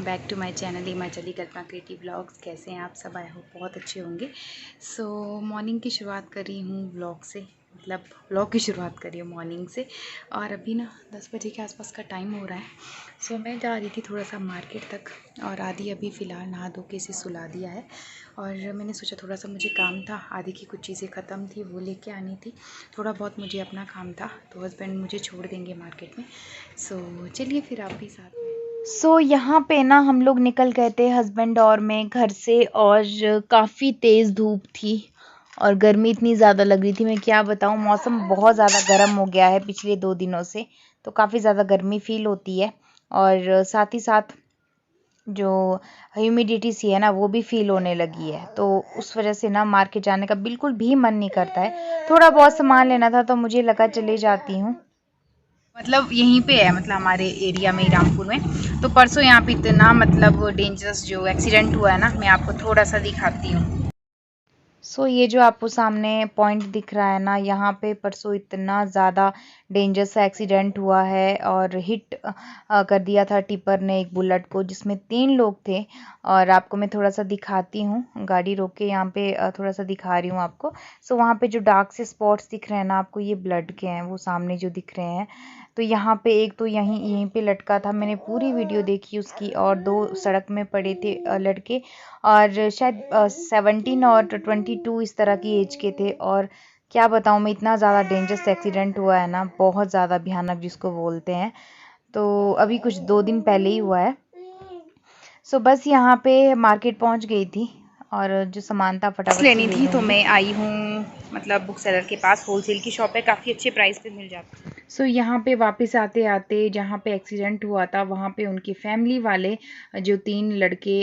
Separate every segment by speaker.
Speaker 1: Back to my channel Himachali Kalpana creative vlogs. कैसे हैं आप सब? आई होप बहुत अच्छे होंगे। सो मॉर्निंग की शुरुआत कर रही हूँ व्लॉग से, मतलब व्लॉग की शुरुआत कर रही हूँ मॉर्निंग से। और अभी ना 10 बजे के आसपास का टाइम हो रहा है। सो मैं जा रही थी थोड़ा सा मार्केट तक, और आधी अभी फ़िलहाल नहा धो के इसे सुला दिया है। और मैंने सोचा थोड़ा सा मुझे काम था, आधी की कुछ चीज़ें ख़त्म थी वो लेके आनी थी, थोड़ा बहुत मुझे अपना काम था, तो हस्बैंड मुझे छोड़ देंगे मार्केट में। सो चलिए फिर आप भी साथ में। यहाँ पे ना हम लोग निकल गए थे हस्बैंड और मैं घर से, और काफ़ी तेज़ धूप थी और गर्मी इतनी ज़्यादा लग रही थी, मैं क्या बताऊँ। मौसम बहुत ज़्यादा गर्म हो गया है पिछले 2 दिनों से, तो काफ़ी ज़्यादा गर्मी फील होती है। और साथ ही साथ जो ह्यूमिडिटी सी है ना वो भी फील होने लगी है, तो उस वजह से ना मार्केट जाने का बिल्कुल भी मन नहीं करता है। थोड़ा बहुत सामान लेना था तो मुझे लगा चले जाती हूँ, मतलब यहीं पे है, मतलब हमारे एरिया में ही, रामपुर में। तो परसों यहाँ पे इतना मतलब डेंजरस जो एक्सीडेंट हुआ है ना, मैं आपको थोड़ा सा दिखाती हूँ। ये जो आपको सामने पॉइंट दिख रहा है ना, यहाँ पे परसों इतना ज़्यादा डेंजरस सा एक्सीडेंट हुआ है, और हिट कर दिया था टिपर ने एक बुलेट को, जिसमें 3 लोग थे। और आपको मैं थोड़ा सा दिखाती हूँ, गाड़ी रोक के यहाँ पे थोड़ा सा दिखा रही हूँ आपको। वहाँ पे जो डार्क से स्पॉट्स दिख रहे हैं ना आपको, ये ब्लड के हैं, वो सामने जो दिख रहे हैं। तो यहाँ पे एक तो यहीं पे लटका था, मैंने पूरी वीडियो देखी उसकी, और 2 सड़क में पड़े थे लड़के, और शायद 17 और 22 इस तरह की एज के थे। और क्या बताऊँ मैं, इतना ज़्यादा डेंजरस एक्सीडेंट हुआ है ना, बहुत ज़्यादा भयानक जिसको बोलते हैं। तो अभी कुछ 2 दिन पहले ही हुआ है। बस यहाँ पे मार्केट पहुँच गई थी, और जो सामान था फटाफट लेनी थी, तो मैं आई हूँ मतलब बुक सेलर के पास। होलसेल की शॉप है, काफ़ी अच्छे प्राइस पे मिल जाता है। यहाँ पे वापस आते आते जहाँ पे एक्सीडेंट हुआ था, वहाँ पे उनकी फैमिली वाले जो 3 लड़के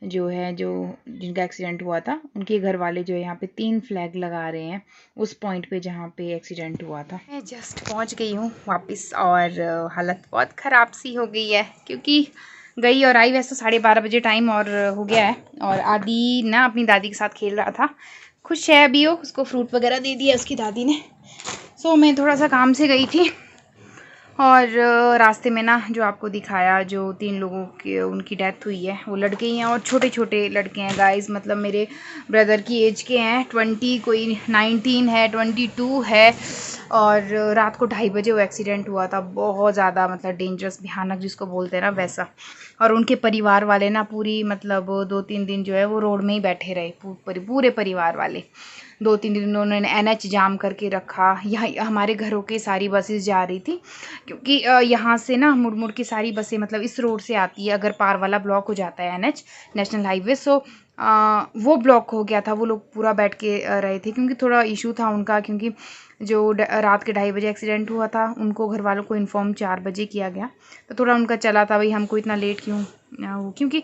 Speaker 1: जो है, जो जिनका एक्सीडेंट हुआ था, उनके घर वाले जो है यहाँ पे 3 फ्लैग लगा रहे हैं उस पॉइंट पे जहाँ पे एक्सीडेंट हुआ था। मैं जस्ट पहुँच गई हूँ वापस, और हालत बहुत ख़राब सी हो गई है, क्योंकि गई और आई। वैसे तो 12:30 बजे टाइम और हो गया है, और आदि ना अपनी दादी के साथ खेल रहा था, खुश है अभी वो, उसको फ्रूट वगैरह दे दिया उसकी दादी ने। मैं थोड़ा सा काम से गई थी, और रास्ते में ना जो आपको दिखाया, जो 3 लोगों की उनकी डेथ हुई है, वो लड़के ही हैं, और छोटे छोटे लड़के हैं गाइस, मतलब मेरे ब्रदर की एज के हैं। 20, कोई 19 है, 22 है। और रात को 2:30 बजे वो एक्सीडेंट हुआ था, बहुत ज़्यादा मतलब डेंजरस, भयानक जिसको बोलते हैं ना, वैसा। और उनके परिवार वाले ना पूरी मतलब 2-3 दिन जो है वो रोड में ही बैठे रहे, पूरे परिवार वाले। 2-3 दिन उन्होंने NH जाम करके रखा। यहाँ हमारे घरों के सारी बसेस जा रही थी, क्योंकि यहाँ से ना मुड़ मुड़ के सारी बसें मतलब इस रोड से आती है। अगर पार वाला ब्लॉक हो जाता है NH, नेशनल हाईवे, वो ब्लॉक हो गया था। वो लोग पूरा बैठ के रहे थे, क्योंकि थोड़ा इशू था उनका, क्योंकि जो रात के 2:30 बजे एक्सीडेंट हुआ था, उनको घर वालों को इन्फॉर्म 4 बजे किया गया। तो थोड़ा उनका चला था, भाई हमको इतना लेट क्यों वो, क्योंकि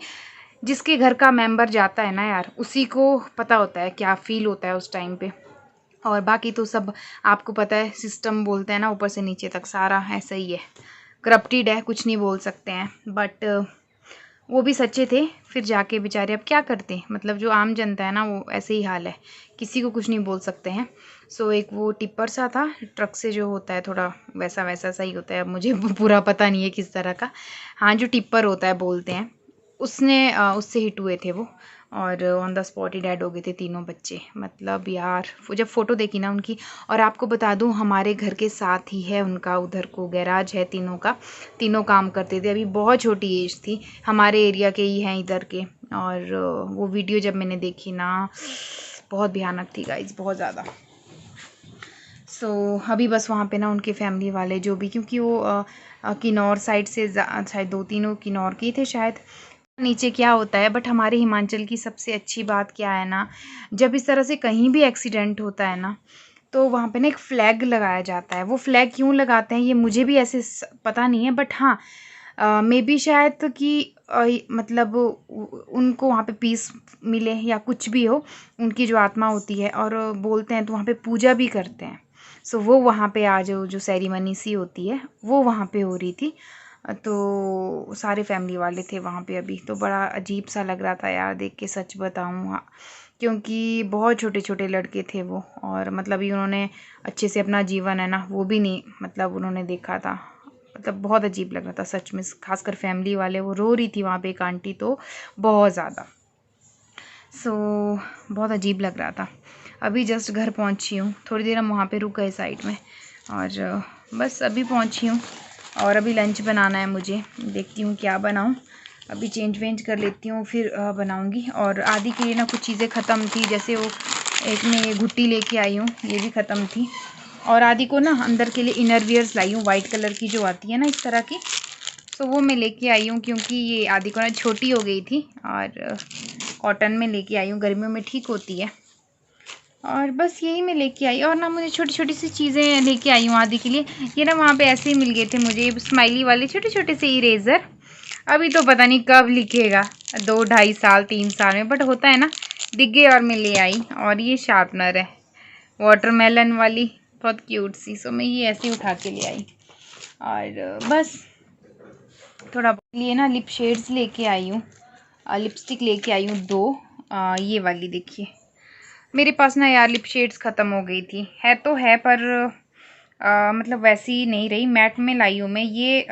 Speaker 1: जिसके घर का मेंबर जाता है ना यार, उसी को पता होता है क्या फ़ील होता है उस टाइम पे। और बाकी तो सब आपको पता है, सिस्टम बोलते हैं ना, ऊपर से नीचे तक सारा ऐसा ही है, करप्टेड है, कुछ नहीं बोल सकते हैं। बट वो भी सच्चे थे। फिर जाके बेचारे अब क्या करते, मतलब जो आम जनता है ना, वो ऐसे ही हाल है, किसी को कुछ नहीं बोल सकते हैं। एक वो टिप्पर सा था, ट्रक से जो होता है थोड़ा वैसा वैसा सा ही होता है, अब मुझे पूरा पता नहीं है किस तरह का। हाँ, जो टिप्पर होता है बोलते हैं, उसने उससे हिट हुए थे वो, और on the spot he dead हो गए थे तीनों बच्चे। मतलब यार, वो जब फ़ोटो देखी ना उनकी, और आपको बता दूं हमारे घर के साथ ही है उनका, उधर को गैराज है तीनों का, तीनों काम करते थे, अभी बहुत छोटी एज थी, हमारे एरिया के ही हैं इधर के। और वो वीडियो जब मैंने देखी ना, बहुत भयानक थी गाइज, बहुत ज़्यादा। अभी बस वहाँ पे ना उनके फैमिली वाले जो भी, क्योंकि वो किन्नौर साइड से शायद 2-3 किन्नौर के थे शायद, नीचे क्या होता है। बट हमारे हिमाचल की सबसे अच्छी बात क्या है ना, जब इस तरह से कहीं भी एक्सीडेंट होता है ना, तो वहाँ पे ना एक फ़्लैग लगाया जाता है। वो फ्लैग क्यों लगाते हैं ये मुझे भी ऐसे पता नहीं है, बट हाँ, मे बी शायद कि मतलब उनको वहाँ पे पीस मिले या कुछ भी हो, उनकी जो आत्मा होती है, और बोलते हैं तो वहाँ पे पूजा भी करते हैं। वो वहाँ पे आज जो सेरेमनी सी होती है वो वहाँ पे हो रही थी, तो सारे फैमिली वाले थे वहाँ पे अभी। तो बड़ा अजीब सा लग रहा था यार देख के, सच बताऊँ, हाँ, क्योंकि बहुत छोटे छोटे लड़के थे वो, और मतलब ये उन्होंने अच्छे से अपना जीवन है ना वो भी नहीं मतलब उन्होंने देखा था, मतलब बहुत अजीब लग रहा था सच में, खासकर फैमिली वाले वो रो रही थी वहाँ पे एक आंटी तो बहुत ज़्यादा। सो बहुत अजीब लग रहा था। अभी जस्ट घर पहुँची हूँ, थोड़ी देर हम वहाँ पे रुक गए साइड में और बस अभी पहुँची हूँ और अभी लंच बनाना है मुझे। देखती हूँ क्या बनाऊँ, अभी चेंज वेंज कर लेती हूँ फिर बनाऊँगी। और आदि के लिए ना कुछ चीज़ें ख़त्म थी, जैसे वो एक मैं ये घुट्टी लेके आई हूँ, ये भी ख़त्म थी। और आदि को ना अंदर के लिए इनर वियर्स लाई हूँ, वाइट कलर की जो आती है ना इस तरह की, सो वो मैं लेके आई हूँ क्योंकि ये आदि को ना छोटी हो गई थी और कॉटन में लेके आई हूँ, गर्मियों में ठीक होती है। और बस यही मैं लेके आई। और ना मुझे छोटी छोटी सी चीज़ें लेके आई हूँ आदि के लिए। ये ना वहाँ पे ऐसे ही मिल गए थे मुझे स्माइली वाले छोटे छोटे से इरेज़र। अभी तो पता नहीं कब लिखेगा, 2-2.5 साल 3 साल में, बट होता है ना, दिख गए और मैं ले आई। और ये शार्पनर है वाटरमेलन वाली, बहुत क्यूट सी, सो मैं ये ऐसे ही उठा के ले आई। और बस थोड़ा लिए ना लिप शेड्स लेके आई हूँ, लिपस्टिक लेके आई हूँ 2। ये वाली देखिए, मेरे पास ना यार लिप शेड्स ख़त्म हो गई थी, है तो है पर मतलब वैसी नहीं रही। मैट में लाई हूँ मैं, ये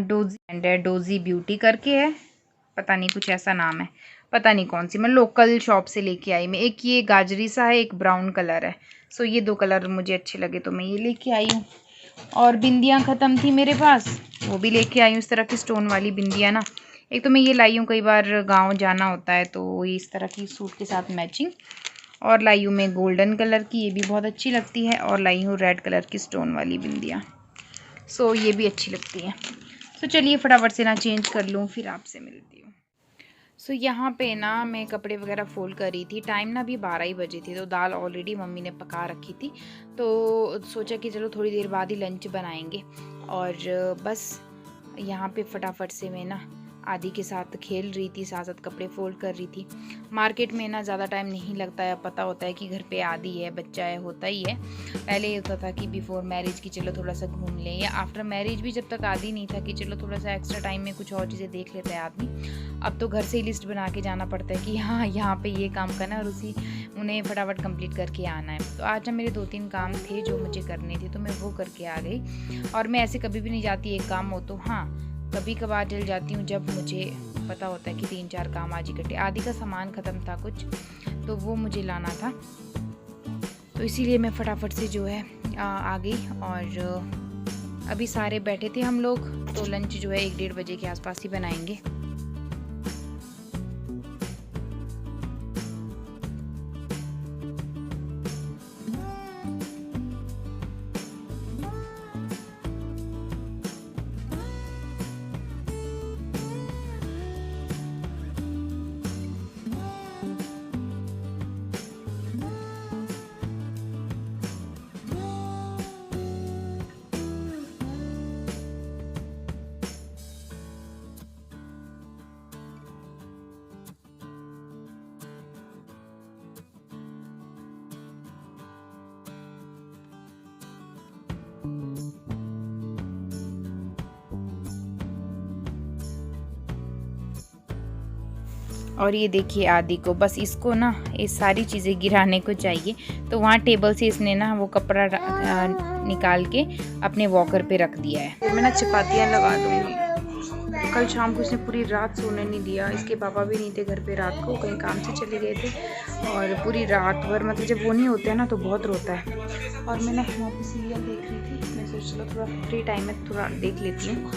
Speaker 1: डोजी एंड डोजी ब्यूटी करके है, पता नहीं कुछ ऐसा नाम है, पता नहीं कौन सी, मैं लोकल शॉप से लेके आई मैं। एक ये गाजरी सा है, एक ब्राउन कलर है, सो ये 2 कलर मुझे अच्छे लगे तो मैं ये लेके आई हूँ। और बिंदियाँ ख़त्म थी मेरे पास, वो भी लेके आई हूँ, इस तरह की स्टोन वाली बिंदियाँ ना। एक तो मैं ये लाई हूँ, कई बार गांव जाना होता है तो ये इस तरह की सूट के साथ मैचिंग। और लाई हूँ मैं गोल्डन कलर की, ये भी बहुत अच्छी लगती है। और लाई हूँ रेड कलर की स्टोन वाली बिंदियाँ, सो ये भी अच्छी लगती है। सो चलिए फटाफट से ना चेंज कर लूँ, फिर आपसे मिलती हूँ। सो यहाँ पे ना मैं कपड़े वगैरह फोल्ड कर रही थी, टाइम ना अभी 12 ही बजे थी, तो दाल ऑलरेडी मम्मी ने पका रखी थी, तो सोचा कि चलो थोड़ी देर बाद ही लंच बनाएंगे। और बस यहाँ पे फटाफट से मैं ना आदि के साथ खेल रही थी, साथ साथ कपड़े फोल्ड कर रही थी। मार्केट में ना ज़्यादा टाइम नहीं लगता है, पता होता है कि घर पे आदि है, बच्चा है, होता ही है। पहले ये होता था कि बिफोर मैरिज की चलो थोड़ा सा घूम लें, या आफ्टर मैरिज भी जब तक आदि नहीं था कि चलो थोड़ा सा एक्स्ट्रा टाइम में कुछ और चीज़ें देख लेता है आदमी। अब तो घर से ही लिस्ट बना के जाना पड़ता है कि हाँ यहाँ पे ये काम करना है और उन्हें फटाफट कंप्लीट करके आना है। तो आज ना मेरे 2-3 काम थे जो मुझे करने थे, तो मैं वो करके आ गई। और मैं ऐसे कभी भी नहीं जाती एक काम हो तो, हाँ कभी कभार चल जाती हूँ जब मुझे पता होता है कि 3-4 काम आज इकट्ठे। आदि का सामान ख़त्म था कुछ, तो वो मुझे लाना था, तो इसीलिए मैं फटाफट से जो है आ गई। और अभी सारे बैठे थे हम लोग, तो लंच जो है 1-1:30 बजे के आसपास ही बनाएंगे। और ये देखिए आदि को, बस इसको ना ये सारी चीज़ें गिराने को चाहिए, तो वहाँ टेबल से इसने ना वो कपड़ा निकाल के अपने वॉकर पे रख दिया है। मैं ना चपातियाँ लगा दूँगी। कल शाम को इसने पूरी रात सोने नहीं दिया, इसके पापा भी नहीं थे घर पे रात को, कहीं काम से चले गए थे, और पूरी रात भर मतलब जब वो नहीं होते हैं ना तो बहुत रोता है। और मैं ना वहाँ पे सीरियल देख रही थी, मैं सोच चलो थोड़ा फ्री टाइम में थोड़ा देख लेती हूँ।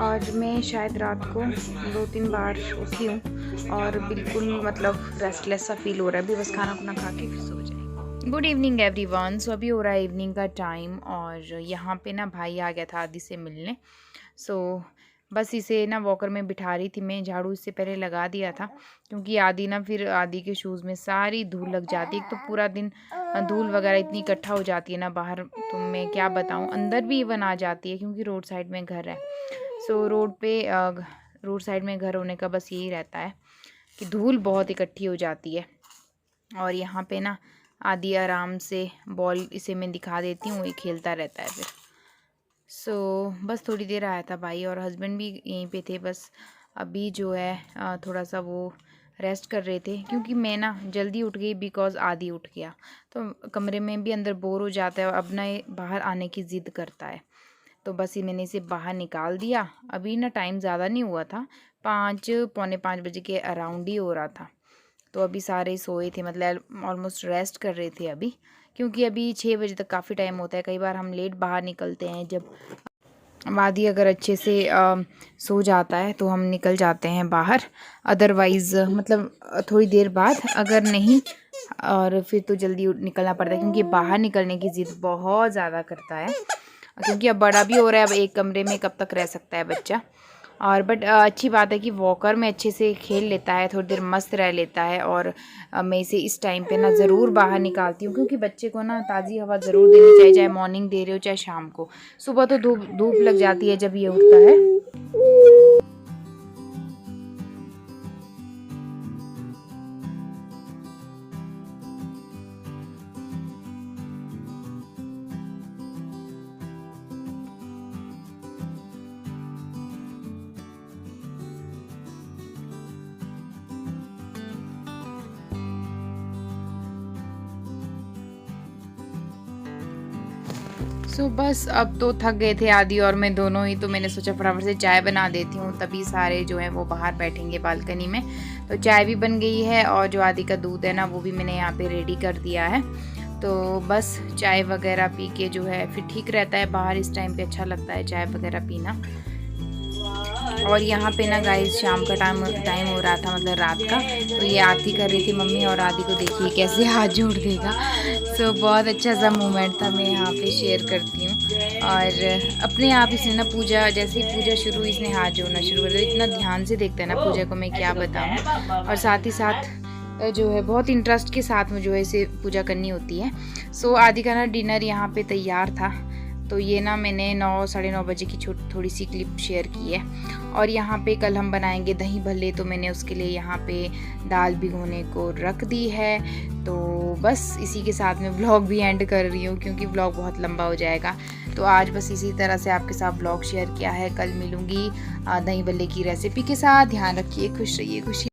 Speaker 1: आज मैं शायद रात को 2-3 बार उठी हूँ और बिल्कुल मतलब रेस्टलेस सा फील हो रहा है। अभी बस खाना खुना खा के फिर सो जाए। Good evening everyone. सो अभी हो रहा है इवनिंग का टाइम, और यहाँ पे ना भाई आ गया था आदि से मिलने। सो बस इसे ना वॉकर में बिठा रही थी मैं, झाड़ू इससे पहले लगा दिया था, क्योंकि आदि ना फिर आदि के शूज़ में सारी धूल लग जाती है। एक तो पूरा दिन धूल वगैरह इतनी इकट्ठा हो जाती है ना बाहर, तो मैं क्या बताऊँ, अंदर भी इवन आ जाती है क्योंकि रोड साइड में घर है। सो रोड साइड में घर होने का बस यही रहता है कि धूल बहुत इकट्ठी हो जाती है। और यहाँ पे ना आदि आराम से बॉल इसे मैं दिखा देती हूँ, ये खेलता रहता है फिर। सो बस थोड़ी देर आया था भाई, और हस्बैंड भी यहीं पे थे। बस अभी जो है थोड़ा सा वो रेस्ट कर रहे थे, क्योंकि मैं ना जल्दी उठ गई बिकॉज़ आदि उठ गया, तो कमरे में भी अंदर बोर हो जाता है और अब ना ये बाहर आने की ज़िद करता है। तो बस ये मैंने इसे बाहर निकाल दिया। अभी ना टाइम ज़्यादा नहीं हुआ था, 5 पौने 5 बजे के अराउंड ही हो रहा था। तो अभी सारे सोए थे, मतलब ऑलमोस्ट रेस्ट कर रहे थे अभी, क्योंकि अभी 6 बजे तक काफ़ी टाइम होता है। कई बार हम लेट बाहर निकलते हैं, जब वादी अगर अच्छे से सो जाता है तो हम निकल जाते हैं बाहर, अदरवाइज़ मतलब थोड़ी देर बाद, अगर नहीं और फिर तो जल्दी निकलना पड़ता है, क्योंकि बाहर निकलने की ज़िद बहुत ज़्यादा करता है। क्योंकि अब बड़ा भी हो रहा है, अब एक कमरे में कब तक रह सकता है बच्चा। और बट अच्छी बात है कि वॉकर में अच्छे से खेल लेता है, थोड़ी देर मस्त रह लेता है। और मैं इसे इस टाइम पे ना ज़रूर बाहर निकालती हूँ, क्योंकि बच्चे को ना ताज़ी हवा ज़रूर देनी चाहिए, चाहे मॉर्निंग दे रहे हो चाहे शाम को। सुबह तो धूप धूप लग जाती है जब ये उठता है। बस अब तो थक गए थे आदि और मैं दोनों ही, तो मैंने सोचा फटाफट से चाय बना देती हूँ, तभी सारे जो हैं वो बाहर बैठेंगे बालकनी में। तो चाय भी बन गई है और जो आदि का दूध है ना वो भी मैंने यहाँ पे रेडी कर दिया है। तो बस चाय वगैरह पी के जो है फिर ठीक रहता है, बाहर इस टाइम पे अच्छा लगता है चाय वगैरह पीना। और यहाँ पे ना गाइस शाम का टाइम हो रहा था, मतलब रात का। तो ये आरती कर रही थी मम्मी, और आदि को देखिए कैसे हाथ जोड़ देगा। बहुत अच्छा सा मोमेंट था, मैं यहाँ पे शेयर करती हूँ। और अपने आप इसने ना पूजा, जैसे ही पूजा शुरू इसने हाथ जोड़ना शुरू कर दिया। इतना ध्यान से देखता है ना पूजा को, मैं क्या बताऊँ। और साथ ही साथ जो है बहुत इंटरेस्ट के साथ में जो है इसे पूजा करनी होती है। आदि का ना डिनर यहाँ पे तैयार था। तो ये ना मैंने 9 साढ़े 9 बजे की थोड़ी सी क्लिप शेयर की है। और यहाँ पे कल हम बनाएंगे दही भल्ले, तो मैंने उसके लिए यहाँ पे दाल भिगोने को रख दी है। तो बस इसी के साथ में व्लॉग भी एंड कर रही हूँ, क्योंकि व्लॉग बहुत लंबा हो जाएगा। तो आज बस इसी तरह से आपके साथ व्लॉग शेयर किया है। कल मिलूँगी दही भल्ले की रेसिपी के साथ। ध्यान रखिए, खुश रहिए, खुशी